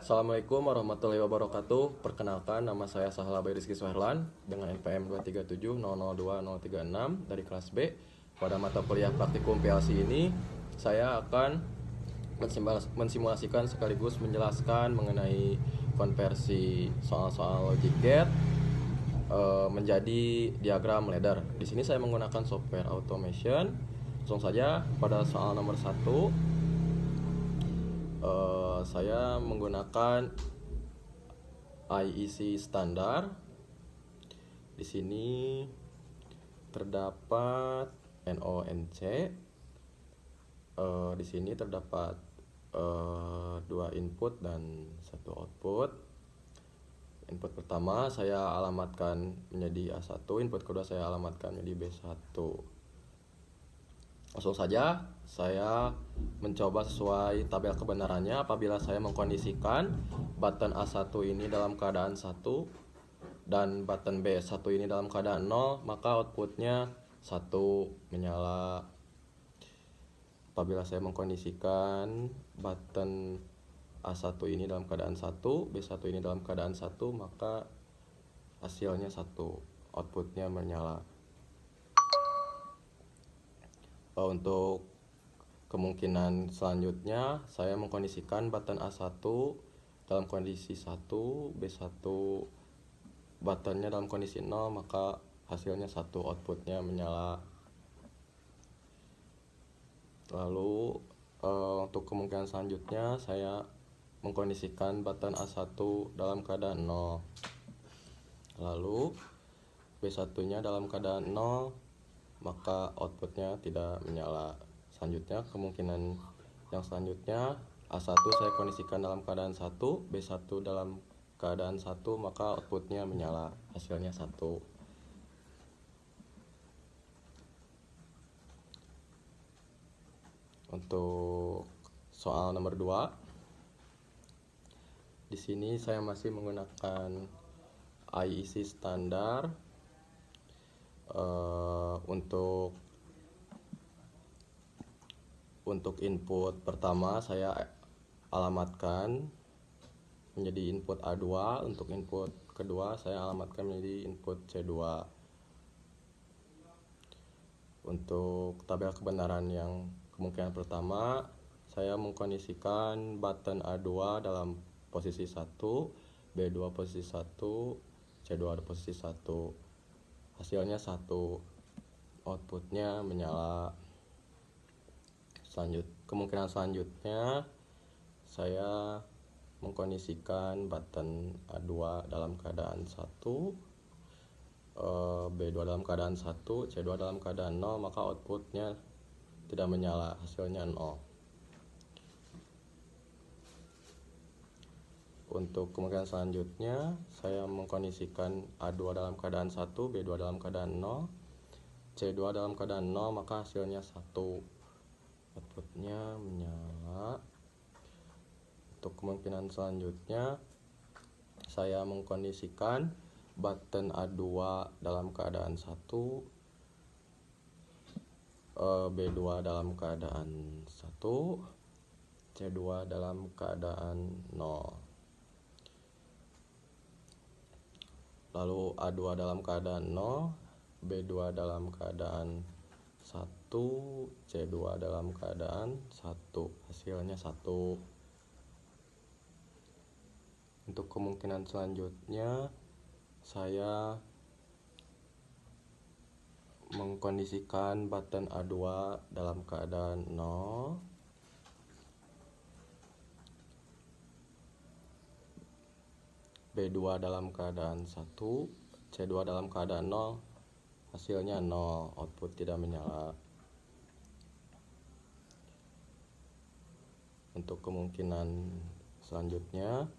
Assalamualaikum warahmatullahi wabarakatuh. Perkenalkan, nama saya Sahlabai Rizky Suherlan dengan NPM 237002036 dari kelas B. Pada mata kuliah praktikum PLC ini, saya akan mensimulasikan sekaligus menjelaskan mengenai konversi soal-soal logic gate menjadi diagram ladder. Di sini saya menggunakan software automation. Langsung saja pada soal nomor 1. Saya menggunakan IEC standar. Di sini terdapat NONC. Di sini terdapat 2 input dan 1 output. Input pertama saya alamatkan menjadi A1, input kedua saya alamatkan menjadi B1. Langsung saja saya mencoba sesuai tabel kebenarannya. Apabila saya mengkondisikan button A1 ini dalam keadaan 1 dan button B1 ini dalam keadaan 0, maka outputnya 1 menyala. Apabila saya mengkondisikan button A1 ini dalam keadaan 1, B1 ini dalam keadaan 1, maka hasilnya 1, outputnya menyala. Untuk kemungkinan selanjutnya, saya mengkondisikan button A1 dalam kondisi 1, B1 buttonnya dalam kondisi 0, maka hasilnya 1, outputnya menyala. Lalu untuk kemungkinan selanjutnya, saya mengkondisikan button A1 dalam keadaan 0, lalu B1 nya dalam keadaan 0, maka outputnya tidak menyala. Selanjutnya, kemungkinan yang selanjutnya, A1 saya kondisikan dalam keadaan 1, B1 dalam keadaan 1, maka outputnya menyala, hasilnya 1. Untuk soal nomor 2, di sini saya masih menggunakan IEC standar. Untuk input pertama saya alamatkan menjadi input A2, untuk input kedua saya alamatkan menjadi input C2. Untuk tabel kebenaran yang kemungkinan pertama, saya mengkondisikan button A2 dalam posisi 1, B2 posisi 1, C2 posisi 1. Hasilnya 1, outputnya menyala. Kemungkinan selanjutnya, saya mengkondisikan button A2 dalam keadaan 1, B2 dalam keadaan 1, C2 dalam keadaan 0, maka outputnya tidak menyala, hasilnya 0. Untuk kemungkinan selanjutnya, saya mengkondisikan A2 dalam keadaan 1, B2 dalam keadaan 0, C2 dalam keadaan 0, maka hasilnya 1, outputnya menyala. Untuk kemungkinan selanjutnya, saya mengkondisikan button A2 dalam keadaan 1, B2 dalam keadaan 1, C2 dalam keadaan 0. Lalu A2 dalam keadaan 0, B2 dalam keadaan 1, C2 dalam keadaan 1, hasilnya 1. Untuk kemungkinan selanjutnya, saya mengkondisikan button A2 dalam keadaan 0, B2 dalam keadaan 1, C2 dalam keadaan 0, hasilnya 0, output tidak menyala. Untuk kemungkinan selanjutnya,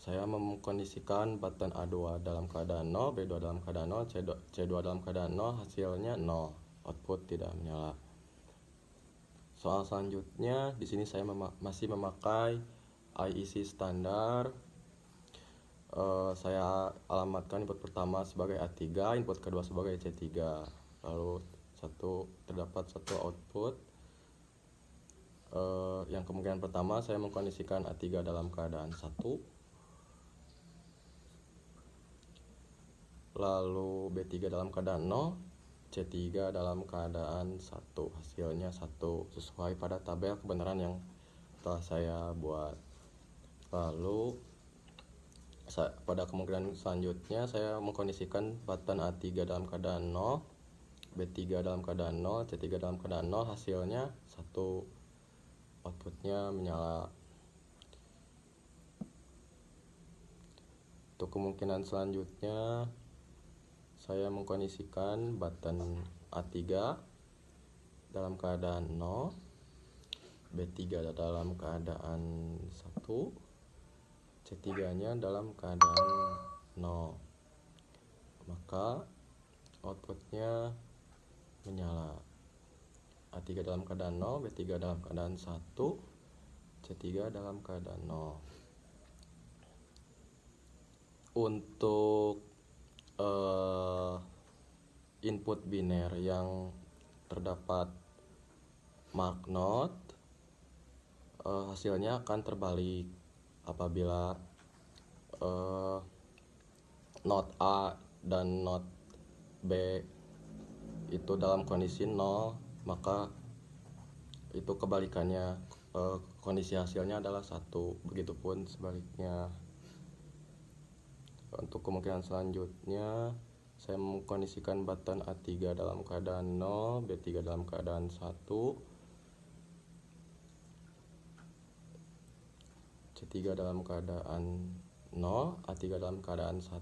saya mengkondisikan button A2 dalam keadaan 0, B2 dalam keadaan 0, C2 dalam keadaan 0, hasilnya 0, output tidak menyala. Soal selanjutnya, di sini saya masih memakai IEC standar. Saya alamatkan input pertama sebagai A3, input kedua sebagai C3. Lalu terdapat satu output. Yang kemungkinan pertama saya mengkondisikan A3 dalam keadaan 1, lalu B3 dalam keadaan 0, C3 dalam keadaan 1. Hasilnya 1 sesuai pada tabel kebenaran yang telah saya buat. Lalu pada kemungkinan selanjutnya saya mengkondisikan button A3 dalam keadaan 0, B3 dalam keadaan 0, C3 dalam keadaan 0. Hasilnya 1, outputnya menyala. Untuk kemungkinan selanjutnya saya mengkondisikan button A3 dalam keadaan 0, B3 dalam keadaan 1, C3 nya dalam keadaan 0. Maka outputnya menyala. A3 dalam keadaan 0, B3 dalam keadaan 1, C3 dalam keadaan 0. Untuk input biner yang terdapat mark not, hasilnya akan terbalik apabila not A dan not B itu dalam kondisi 0, maka itu kebalikannya, kondisi hasilnya adalah 1. Begitupun sebaliknya. Untuk kemungkinan selanjutnya saya mengkondisikan button A3 dalam keadaan 0, B3 dalam keadaan 1, C3 dalam keadaan 0, A3 dalam keadaan 1,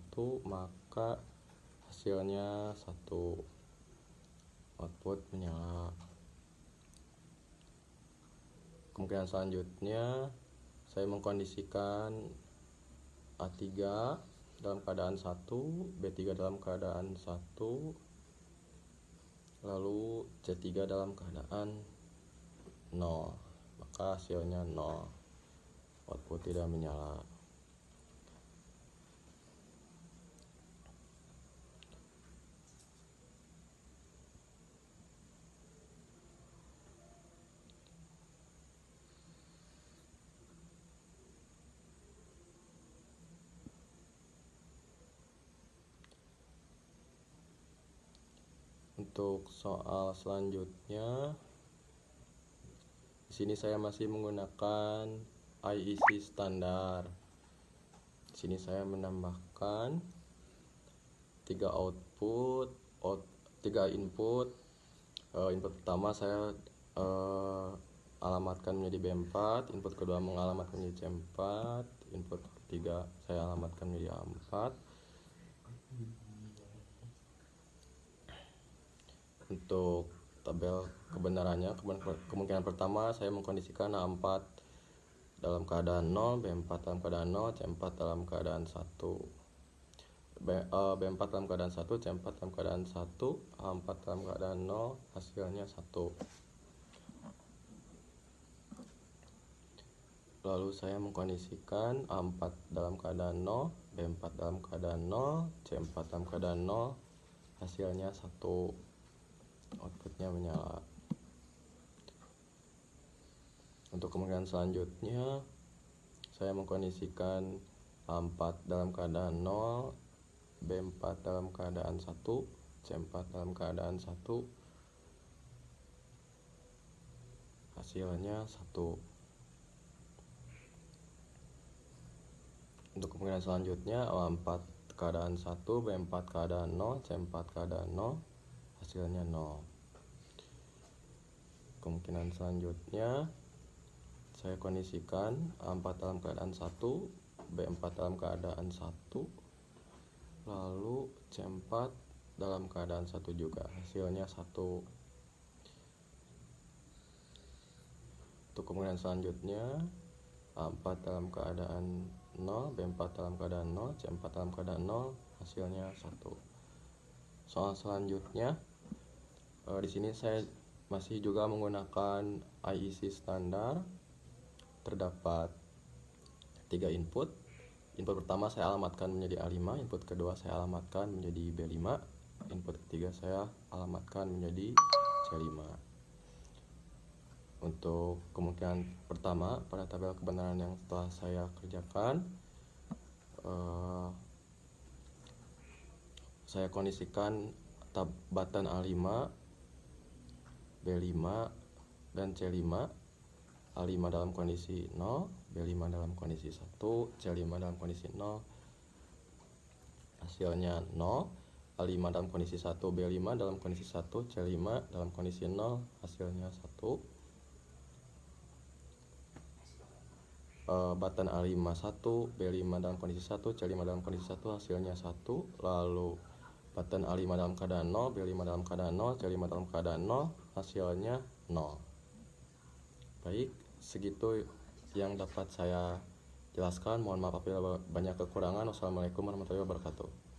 maka hasilnya 1, output menyala. Kemungkinan selanjutnya saya mengkondisikan A3 dalam keadaan 1, B3 dalam keadaan 1, lalu C3 dalam keadaan 0, maka hasilnya 0, output tidak menyala. Untuk soal selanjutnya, di sini saya masih menggunakan IEC standar. Di sini saya menambahkan 3 input. Input pertama saya alamatkan menjadi B4, input kedua mengalamatkan menjadi C4, input ketiga saya alamatkan menjadi A4. Untuk tabel kebenarannya, kemungkinan pertama saya mengkondisikan A4 dalam keadaan 0, B4 dalam keadaan 0, C4 dalam keadaan 1. B4 dalam keadaan 1, C4 dalam keadaan 1, A4 dalam keadaan 0, hasilnya 1. Lalu saya mengkondisikan A4 dalam keadaan 0, B4 dalam keadaan 0, C4 dalam keadaan 0, hasilnya 1, outputnya menyala. Untuk kemungkinan selanjutnya saya mengkondisikan A4 dalam keadaan 0, B4 dalam keadaan 1, C4 dalam keadaan 1, hasilnya 1. Untuk kemungkinan selanjutnya A4 keadaan 1, B4 keadaan 0, C4 keadaan 0, hasilnya 0. Kemungkinan selanjutnya saya kondisikan A4 dalam keadaan 1, B4 dalam keadaan 1, lalu C4 dalam keadaan 1 juga, hasilnya 1. Untuk kemungkinan selanjutnya A4 dalam keadaan 0, B4 dalam keadaan 0, C4 dalam keadaan 0, hasilnya 1. Soal selanjutnya, di sini saya masih juga menggunakan IEC standar. Terdapat 3 input. Input pertama saya alamatkan menjadi A5, input kedua saya alamatkan menjadi B5, input ketiga saya alamatkan menjadi C5. Untuk kemungkinan pertama, pada tabel kebenaran yang telah saya kerjakan, saya kondisikan batan A5, B5, dan C5. A5 dalam kondisi 0, B5 dalam kondisi 1, C5 dalam kondisi 0. Hasilnya 0. A5 dalam kondisi 1, B5 dalam kondisi 1, C5 dalam kondisi 0, hasilnya 1. Batan A5 1, B5 dalam kondisi 1, C5 dalam kondisi 1, hasilnya 1. Lalu batan A5 dalam keadaan 0, B5 dalam keadaan 0, C5 dalam keadaan 0, hasilnya 0. Baik, segitu yang dapat saya jelaskan. Mohon maaf apabila banyak kekurangan. Wassalamualaikum warahmatullahi wabarakatuh.